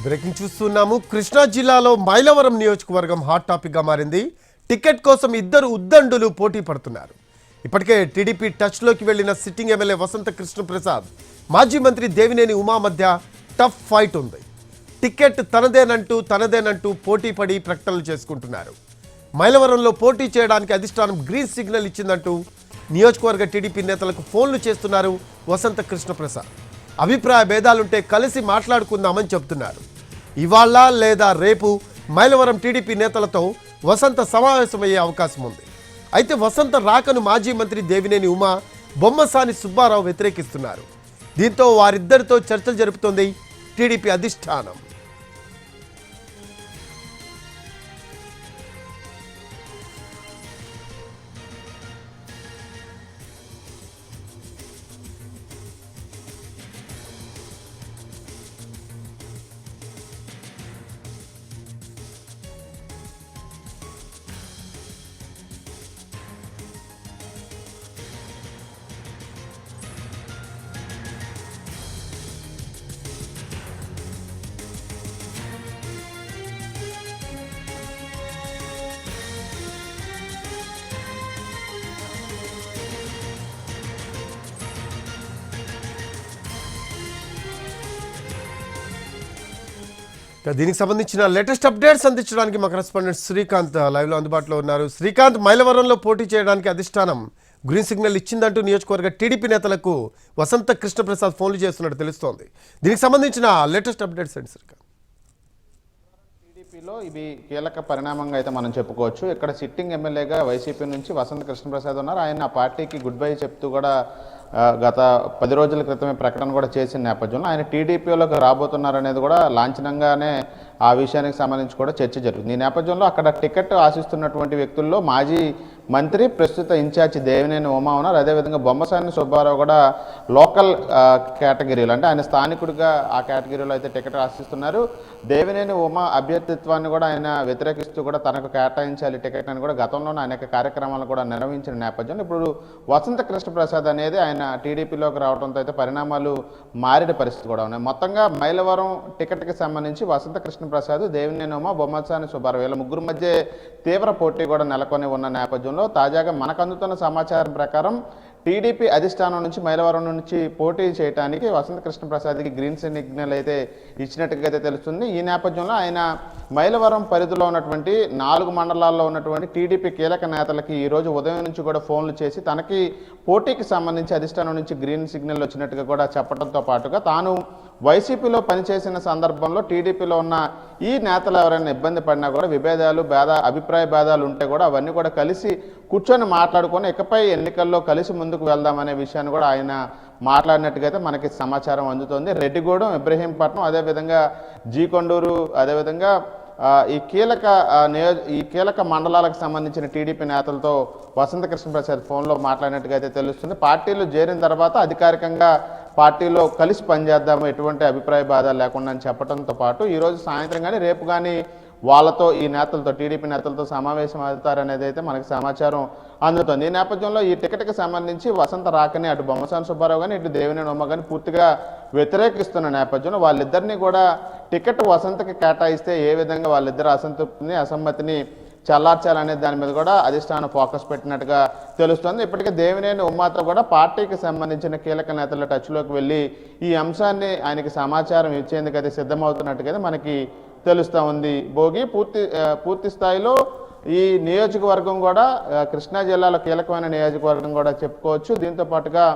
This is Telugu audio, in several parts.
బ్రేకింగ్ చూస్తున్నాము. కృష్ణా జిల్లాలో మైలవరం నియోజకవర్గం హాట్ టాపిక్ గా మారింది. టికెట్ కోసం ఇద్దరు ఉద్దండులు పోటీ పడుతున్నారు. ఇప్పటికే టీడీపీ టచ్ లోకి వెళ్లిన సిట్టింగ్ ఎమ్మెల్యే వసంత కృష్ణప్రసాద్, మాజీ మంత్రి దేవినేని ఉమా మధ్య టఫ్ ఫైట్ ఉంది. టికెట్ తనదేనంటూ పోటీ పడి ప్రకటనలు చేసుకుంటున్నారు. మైలవరంలో పోటీ చేయడానికి అధిష్టానం గ్రీన్ సిగ్నల్ ఇచ్చిందంటూ నియోజకవర్గ టీడీపీ నేతలకు ఫోన్లు చేస్తున్నారు వసంత కృష్ణప్రసాద్. అభిప్రాయ భేదాలుంటే కలిసి మాట్లాడుకుందామని చెబుతున్నారు. ఇవాళ లేదా రేపు మైలవరం టీడీపీ నేతలతో వసంత సమావేశమయ్యే అవకాశం ఉంది. అయితే వసంత రాకను మాజీ మంత్రి దేవినేని ఉమా, బొమ్మసాని సుబ్బారావు వ్యతిరేకిస్తున్నారు. దీంతో వారిద్దరితో చర్చలు జరుపుతోంది టీడీపీ అధిష్టానం. దీనికి సంబంధించిన లేటెస్ట్ అప్డేట్స్ అందించడానికి మా కరెస్పాండెంట్ శ్రీకాంత్ లైవ్లో అందుబాటులో ఉన్నారు. శ్రీకాంత్, మైలవరంలో పోటీ చేయడానికి అధిష్టానం గ్రీన్ సిగ్నల్ ఇచ్చిందంటూ నియోజకవర్గ టీడీపీ నేతలకు వసంత కృష్ణప్రసాద్ ఫోన్లు చేస్తున్నట్టు తెలుస్తోంది. దీనికి సంబంధించిన లేటెస్ట్ అప్డేట్స్ ఏంటి శ్రీకాంత్? టీడీపీలో ఇది కీలక పరిణామంగా అయితే మనం చెప్పుకోవచ్చు. ఇక్కడ సిట్టింగ్ ఎమ్మెల్యేగా వైసీపీ నుంచి వసంత కృష్ణప్రసాద్ ఉన్నారు. ఆయన ఆ పార్టీకి గుడ్ బై చెప్తూ కూడా గత 10 రోజుల క్రితమే ప్రకటన కూడా చేసిన నేపథ్యంలో ఆయన టీడీపీలోకి రాబోతున్నారనేది కూడా లాంఛనంగానే ఆ విషయానికి సంబంధించి కూడా చర్చ జరుగుతుంది. ఈ నేపథ్యంలో అక్కడ టికెట్ ఆశిస్తున్నటువంటి వ్యక్తుల్లో మాజీ మంత్రి, ప్రస్తుత ఇన్ఛార్జి దేవినేని ఉమా ఉన్నారు. అదేవిధంగా బొమ్మసాని సుబ్బారావు కూడా లోకల్ కేటగిరీలో, అంటే ఆయన స్థానికుడిగా ఆ కేటగిరీలో అయితే టికెట్ ఆశిస్తున్నారు. దేవినేని ఉమా అభ్యర్థిత్వాన్ని కూడా ఆయన వ్యతిరేకిస్తూ కూడా తనకు కేటాయించాలి టికెట్ అని కూడా గతంలోనే అనేక కార్యక్రమాలు కూడా నిర్వహించిన నేపథ్యంలో ఇప్పుడు వసంత కృష్ణప్రసాద్ అనేది ఆయన టీడీపీలోకి రావడంతో అయితే పరిణామాలు మారిన పరిస్థితి కూడా ఉన్నాయి. మొత్తంగా మైలవరం టికెట్కి సంబంధించి వసంత కృష్ణప్రసాద్, దేవినేని ఉమా, బొమ్మసాని సుబ్బారావు వీళ్ళ ముగ్గురు మధ్య తీవ్ర పోటీ కూడా నెలకొని ఉన్న నేపథ్యంలో తాజాగా మనకు అందుతున్న సమాచారం ప్రకారం టీడీపీ అధిష్టానం నుంచి మైలవరం నుంచి పోటీ చేయడానికి వసంత కృష్ణప్రసాద్కి గ్రీన్ సిగ్నల్ అయితే ఇచ్చినట్టుగా అయితే తెలుస్తుంది. ఈ నేపథ్యంలో ఆయన మైలవరం పరిధిలో ఉన్నటువంటి 4 మండలాల్లో ఉన్నటువంటి టీడీపీ కీలక నేతలకి ఈరోజు ఉదయం నుంచి కూడా ఫోన్లు చేసి తనకి పోటీకి సంబంధించి అధిష్టానం నుంచి గ్రీన్ సిగ్నల్ వచ్చినట్టుగా కూడా చెప్పడంతో పాటుగా తాను వైసీపీలో పనిచేసిన సందర్భంలో టీడీపీలో ఉన్న ఈ నేతలు ఎవరైనా ఇబ్బంది పడినా కూడా విభేదాలు, అభిప్రాయ భేదాలు ఉంటే కూడా అవన్నీ కూడా కలిసి కూర్చొని మాట్లాడుకొని ఇకపై ఎన్నికల్లో కలిసి ముందుకు వెళ్దామనే విషయాన్ని కూడా ఆయన మాట్లాడినట్టుగా అయితే మనకి సమాచారం అందుతోంది. రెడ్డిగూడెం, ఇబ్రహీంపట్నం, అదేవిధంగా జీకొండూరు, అదేవిధంగా ఈ కీలక మండలాలకు సంబంధించిన టీడీపీ నేతలతో వసంత కృష్ణప్రసాద్ ఫోన్లో మాట్లాడినట్టుగా అయితే తెలుస్తుంది. పార్టీలో చేరిన తర్వాత అధికారికంగా పార్టీలో కలిసి పనిచేద్దాము, ఎటువంటి అభిప్రాయ భేదాలు లేకుండా అని చెప్పడంతో పాటు ఈరోజు సాయంత్రం కానీ రేపు కానీ వాళ్ళతో, ఈ నేతలతో, టీడీపీ నేతలతో సమావేశం అవుతారనేది అయితే మనకి సమాచారం అందుతుంది. ఈ నేపథ్యంలో ఈ టికెట్కి సంబంధించి వసంత రాకని అటు బొమ్మసాని సుబ్బారావు కానీ ఇటు దేవినేని ఉమ కానీ పూర్తిగా వ్యతిరేకిస్తున్న నేపథ్యంలో వాళ్ళిద్దరినీ కూడా టికెట్ వసంతకి కేటాయిస్తే ఏ విధంగా వాళ్ళిద్దరు అసమ్మతిని చల్లార్చాలనే దాని మీద కూడా అధిష్టానం ఫోకస్ పెట్టినట్టుగా తెలుస్తుంది. ఇప్పటికే దేవినేని ఉమాతో కూడా పార్టీకి సంబంధించిన కీలక నేతల టచ్లోకి వెళ్ళి ఈ అంశాన్ని ఆయనకి సమాచారం ఇచ్చేందుకైతే సిద్ధమవుతున్నట్టుగా మనకి తెలుస్తూ ఉంది. భోగి పూర్తి స్థాయిలో ఈ నియోజకవర్గం కూడా కృష్ణా జిల్లాలో కీలకమైన నియోజకవర్గం కూడా చెప్పుకోవచ్చు. దీంతో పాటుగా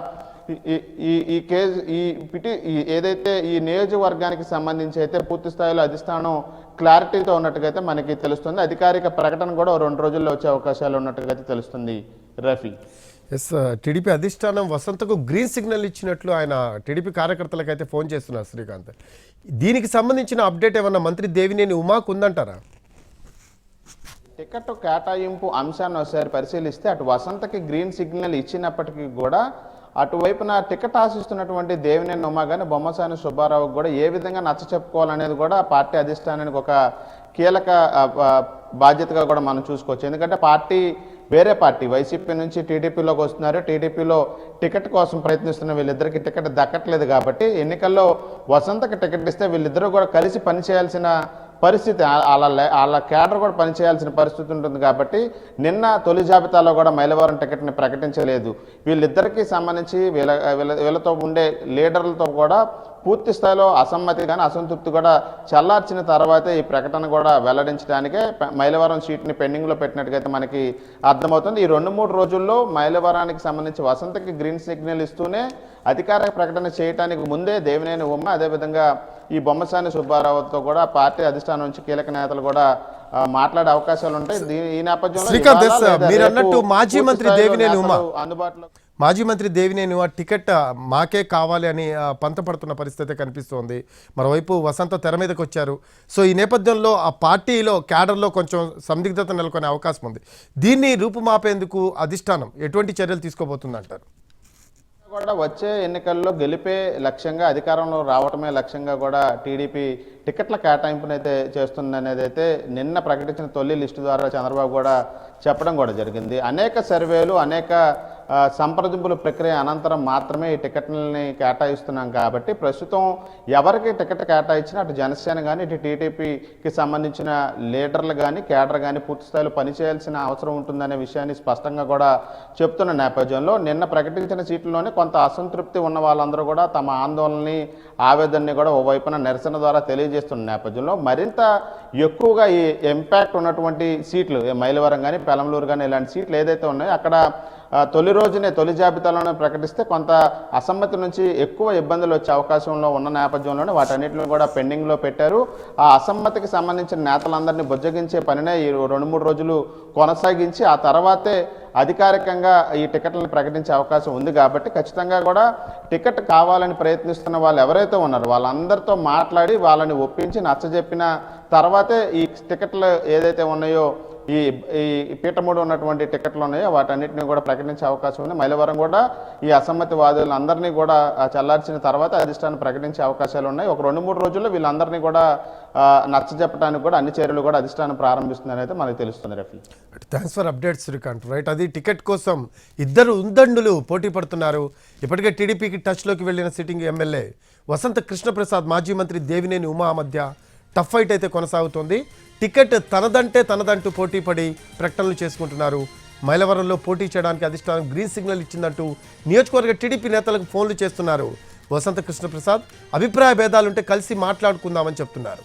ఏదైతే ఈ నియోజకవర్గానికి సంబంధించి అయితే పూర్తి స్థాయిలో అధిష్టానం క్లారిటీతో ఉన్నట్టుగా అయితే మనకి తెలుస్తుంది. అధికారిక ప్రకటన కూడా 2 రోజుల్లో వచ్చే అవకాశాలు ఉన్నట్టుగా అయితే తెలుస్తుంది. రఫీ, టీడీపీ అధిష్టానం వసంతకు గ్రీన్ సిగ్నల్ ఇచ్చినట్లు ఆయన టీడీపీ కార్యకర్తలకు అయితే ఫోన్ చేస్తున్నారు. శ్రీకాంత్, దీనికి సంబంధించిన అప్డేట్ ఏమన్నా మంత్రి దేవినేని ఉమాకు ఉందంటారా? టికెట్ కేటాయింపు అంశాన్ని ఒకసారి పరిశీలిస్తే అటు వసంతకి గ్రీన్ సిగ్నల్ ఇచ్చినప్పటికీ కూడా అటువైపున టికెట్ ఆశిస్తున్నటువంటి దేవినేని ఉమా కానీ బొమ్మసాని సుబ్బారావుకి కూడా ఏ విధంగా నచ్చ చెప్పుకోవాలనేది కూడా పార్టీ అధిష్టానానికి ఒక కీలక బాధ్యతగా కూడా మనం చూసుకోవచ్చు. ఎందుకంటే పార్టీ వేరే పార్టీ వైసీపీ నుంచి టీడీపీలోకి వస్తున్నారు. టీడీపీలో టికెట్ కోసం ప్రయత్నిస్తున్న వీళ్ళిద్దరికి టికెట్ దక్కట్లేదు కాబట్టి ఎన్నికల్లో వసంతకి టికెట్ ఇస్తే వీళ్ళిద్దరూ కూడా కలిసి పనిచేయాల్సిన పరిస్థితి, వాళ్ళ కేడర్ కూడా పనిచేయాల్సిన పరిస్థితి ఉంటుంది. కాబట్టి నిన్న తొలి జాబితాలో కూడా మైలవరం టికెట్ని ప్రకటించలేదు. వీళ్ళిద్దరికీ సంబంధించి వీళ్ళతో ఉండే లీడర్లతో కూడా పూర్తి స్థాయిలో అసమ్మతి కానీ అసంతృప్తి కూడా చల్లార్చిన తర్వాతే ఈ ప్రకటన కూడా వెల్లడించడానికే మైలవరం సీట్ని పెండింగ్లో పెట్టినట్టుగా మనకి అర్థమవుతుంది. ఈ 2-3 రోజుల్లో మైలవరానికి సంబంధించి వసంతకి గ్రీన్ సిగ్నల్ ఇస్తూనే అధికారిక ప్రకటన చేయడానికి ముందే దేవినేని ఉమ్మ, అదేవిధంగా ఈ బొమ్మసాని సుబ్బారావుతో కూడా పార్టీ అధిష్టానం నుంచి కీలక నేతలు కూడా మాట్లాడే అవకాశాలు ఉంటాయి. ఈ నేపథ్యంలో మీరు అన్నట్టు మాజీ మంత్రి దేవినేని ఉమ్మ అందుబాటులో మాజీ మంత్రి దేవినేని టికెట్ మాకే కావాలి అని పంతపడుతున్న పరిస్థితి కనిపిస్తోంది. మరోవైపు వసంత తెర మీదకి వచ్చారు. సో ఈ నేపథ్యంలో ఆ పార్టీలో క్యాడర్లో కొంచెం సందిగ్ధత నెలకొనే అవకాశం ఉంది. దీన్ని రూపుమాపేందుకు అధిష్టానం ఎటువంటి చర్యలు తీసుకోబోతుందంటారు? కూడా వచ్చే ఎన్నికల్లో గెలిపే లక్ష్యంగా, అధికారంలో రావటమే లక్ష్యంగా కూడా టీడీపీ టికెట్ల కేటాయింపునైతే చేస్తుందనేది అయితే నిన్న ప్రకటించిన తొలి లిస్టు ద్వారా చంద్రబాబు కూడా చెప్పడం కూడా జరిగింది. అనేక సర్వేలు, అనేక సంప్రదింపుల ప్రక్రియ అనంతరం మాత్రమే ఈ టికెట్లని కేటాయిస్తున్నాం కాబట్టి ప్రస్తుతం ఎవరికి టికెట్ కేటాయించినా అటు జనసేన కానీ ఇటు టీడీపీకి సంబంధించిన లీడర్లు కానీ కేడర్ కానీ పూర్తి స్థాయిలో పనిచేయాల్సిన అవసరం ఉంటుందనే విషయాన్ని స్పష్టంగా కూడా చెప్తున్న నేపథ్యంలో నిన్న ప్రకటించిన సీట్లలోనే కొంత అసంతృప్తి ఉన్న వాళ్ళందరూ కూడా తమ ఆందోళనని, ఆవేదనని కూడా ఓవైపున నిరసన ద్వారా తెలియజేస్తున్న నేపథ్యంలో మరింత ఎక్కువగా ఈ ఇంపాక్ట్ ఉన్నటువంటి సీట్లు మైలవరం కానీ పెలంలూరు కానీ ఇలాంటి సీట్లు ఏదైతే ఉన్నాయో అక్కడ తొలి రోజునే తొలి జాబితాలోనే ప్రకటిస్తే కొంత అసమ్మతి నుంచి ఎక్కువ ఇబ్బందులు వచ్చే అవకాశంలో ఉన్న నేపథ్యంలోనే వాటన్నిటిని కూడా పెండింగ్లో పెట్టారు. ఆ అసమ్మతికి సంబంధించిన నేతలందరినీ బుజ్జగించే పనినే ఈ 2-3 రోజులు కొనసాగించి ఆ తర్వాతే అధికారికంగా ఈ టికెట్లను ప్రకటించే అవకాశం ఉంది. కాబట్టి ఖచ్చితంగా కూడా టికెట్ కావాలని ప్రయత్నిస్తున్న వాళ్ళు ఎవరైతే ఉన్నారో వాళ్ళందరితో మాట్లాడి వాళ్ళని ఒప్పించి నచ్చజెప్పిన తర్వాతే ఈ టికెట్లు ఏదైతే ఉన్నాయో ఈ పీఠముడు ఉన్నటువంటి టికెట్లు ఉన్నాయో వాటన్నిటిని కూడా ప్రకటించే అవకాశం ఉంది. మైలవరం కూడా ఈ అసమ్మతి వాదులందరినీ కూడా చల్లార్చిన తర్వాత అధిష్టానం ప్రకటించే అవకాశాలు ఉన్నాయి. ఒక 2-3 రోజుల్లో వీళ్ళందరినీ కూడా నచ్చజెప్పడానికి కూడా అన్ని చర్యలు కూడా అధిష్టానం ప్రారంభిస్తుందని అయితే మనకు తెలుస్తుంది. Rafi, thanks for updates Srikanth. Right, అది టికెట్ కోసం ఇద్దరు ఉందండులు పోటీ పడుతున్నారు. ఇప్పటికే టీడీపీకి టచ్లోకి వెళ్ళిన సిట్టింగ్ ఎమ్మెల్యే వసంత కృష్ణప్రసాద్, మాజీ మంత్రి దేవినేని ఉమా మధ్య టఫ్ ఫైట్ అయితే కొనసాగుతోంది. టికెట్ తనదంటూ పోటీపడి ప్రకటనలు చేసుకుంటున్నారు. మైలవరంలో పోటీ చేయడానికి అధిష్టానం గ్రీన్ సిగ్నల్ ఇచ్చిందంటూ నియోజకవర్గ టీడీపీ నేతలకు ఫోన్లు చేస్తున్నారు. వసంత కృష్ణప్రసాద్ అభిప్రాయ భేదాలుంటే కలిసి మాట్లాడుకుందామని చెప్తున్నారు.